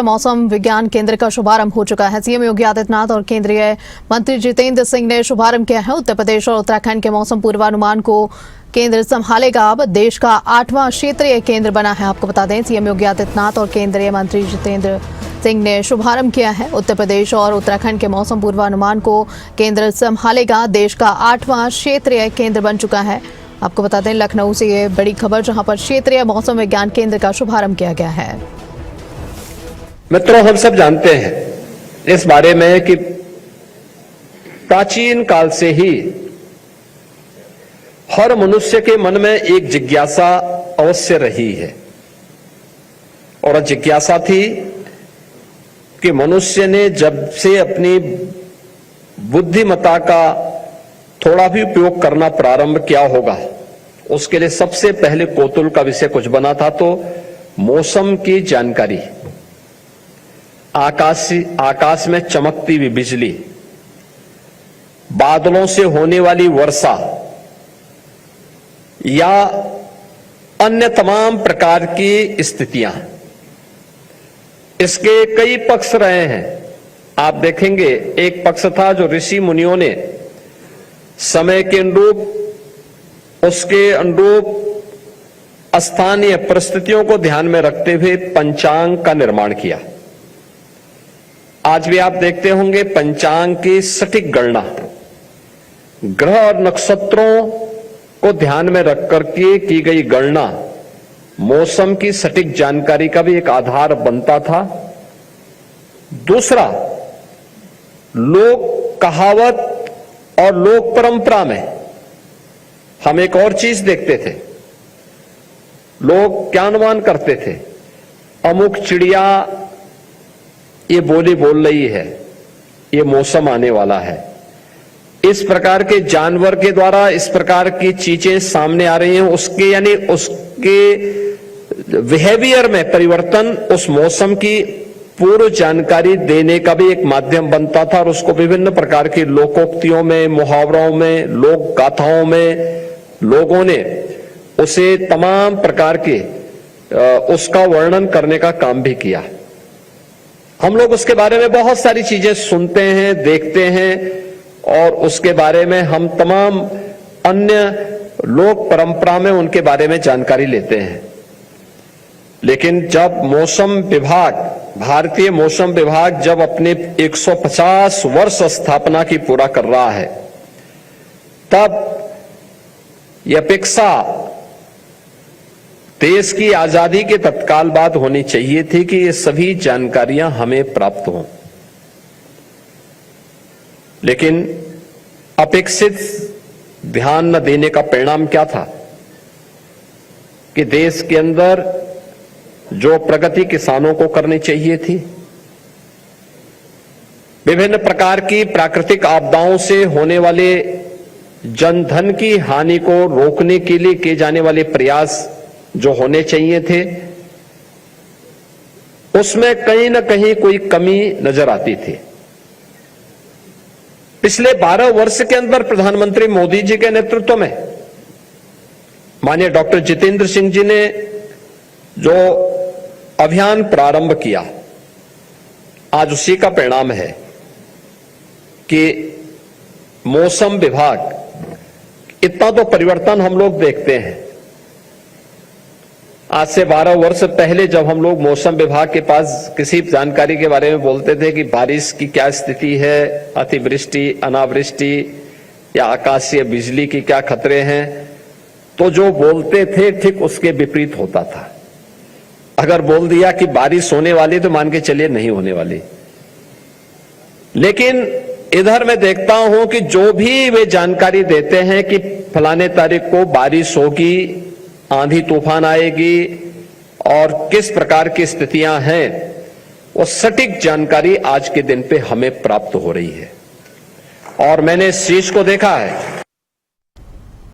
मौसम विज्ञान केंद्र का शुभारंभ हो चुका है। सीएम योगी आदित्यनाथ और केंद्रीय मंत्री जितेंद्र सिंह ने शुभारंभ किया है। उत्तर प्रदेश और उत्तराखंड के मौसम पूर्वानुमान को केंद्र संभालेगा। अब देश का 8वां क्षेत्रीय केंद्र बना है। आपको बता दें, सीएम योगी आदित्यनाथ और केंद्रीय मंत्री जितेंद्र सिंह ने शुभारंभ किया है। उत्तर प्रदेश और उत्तराखंड के मौसम पूर्वानुमान को केंद्र संभालेगा। देश का 8वां क्षेत्रीय केंद्र बन चुका है। आपको बता दें, लखनऊ से ये बड़ी खबर, जहां पर क्षेत्रीय मौसम विज्ञान केंद्र का शुभारंभ किया गया है। मित्रों, हम सब जानते हैं इस बारे में कि प्राचीन काल से ही हर मनुष्य के मन में एक जिज्ञासा अवश्य रही है, और जिज्ञासा थी कि मनुष्य ने जब से अपनी बुद्धिमत्ता का थोड़ा भी उपयोग करना प्रारंभ किया होगा, उसके लिए सबसे पहले कौतूहल का विषय कुछ बना था, तो मौसम की जानकारी। आकाश में चमकती हुई बिजली, बादलों से होने वाली वर्षा या अन्य तमाम प्रकार की स्थितियां, इसके कई पक्ष रहे हैं। आप देखेंगे, एक पक्ष था जो ऋषि मुनियों ने समय के अनुरूप, उसके अनुरूप स्थानीय परिस्थितियों को ध्यान में रखते हुए पंचांग का निर्माण किया। आज भी आप देखते होंगे, पंचांग की सटीक गणना ग्रह और नक्षत्रों को ध्यान में रख करके की गई गणना मौसम की सटीक जानकारी का भी एक आधार बनता था। दूसरा, लोक कहावत और लोक परंपरा में हम एक और चीज देखते थे। लोग क्या अनुमान करते थे? अमुक चिड़िया ये बोली बोल रही है, ये मौसम आने वाला है। इस प्रकार के जानवर के द्वारा इस प्रकार की चीजें सामने आ रही हैं, उसके यानी उसके बिहेवियर में परिवर्तन उस मौसम की पूर्व जानकारी देने का भी एक माध्यम बनता था, और उसको विभिन्न प्रकार की लोकोक्तियों में, मुहावरों में, लोक गाथाओं में लोगों ने उसे तमाम प्रकार के उसका वर्णन करने का काम भी किया। हम लोग उसके बारे में बहुत सारी चीजें सुनते हैं, देखते हैं, और उसके बारे में हम तमाम अन्य लोक परंपरा में उनके बारे में जानकारी लेते हैं। लेकिन जब मौसम विभाग, भारतीय मौसम विभाग जब अपने 150 वर्ष स्थापना की पूरा कर रहा है, तब यह अपेक्षा देश की आजादी के तत्काल बाद होनी चाहिए थी कि ये सभी जानकारियां हमें प्राप्त हों। लेकिन अपेक्षित ध्यान न देने का परिणाम क्या था कि देश के अंदर जो प्रगति किसानों को करनी चाहिए थी, विभिन्न प्रकार की प्राकृतिक आपदाओं से होने वाले जनधन की हानि को रोकने के लिए किए जाने वाले प्रयास जो होने चाहिए थे, उसमें कहीं न कहीं कोई कमी नजर आती थी। पिछले 12 वर्ष के अंदर प्रधानमंत्री मोदी जी के नेतृत्व में माननीय डॉक्टर जितेंद्र सिंह जी ने जो अभियान प्रारंभ किया, आज उसी का परिणाम है कि मौसम विभाग, इतना तो परिवर्तन हम लोग देखते हैं। आज से 12 वर्ष पहले जब हम लोग मौसम विभाग के पास किसी जानकारी के बारे में बोलते थे कि बारिश की क्या स्थिति है, अतिवृष्टि, अनावृष्टि या आकाशीय बिजली की क्या खतरे हैं, तो जो बोलते थे ठीक उसके विपरीत होता था। अगर बोल दिया कि बारिश होने वाली तो मान के चलिए नहीं होने वाली। लेकिन इधर मैं देखता हूं कि जो भी वे जानकारी देते हैं कि फलाने तारीख को बारिश होगी, आंधी तूफान आएगी और किस प्रकार की स्थितियां हैं, वो सटीक जानकारी आज के दिन पे हमें प्राप्त हो रही है। और मैंने इस चीज को देखा है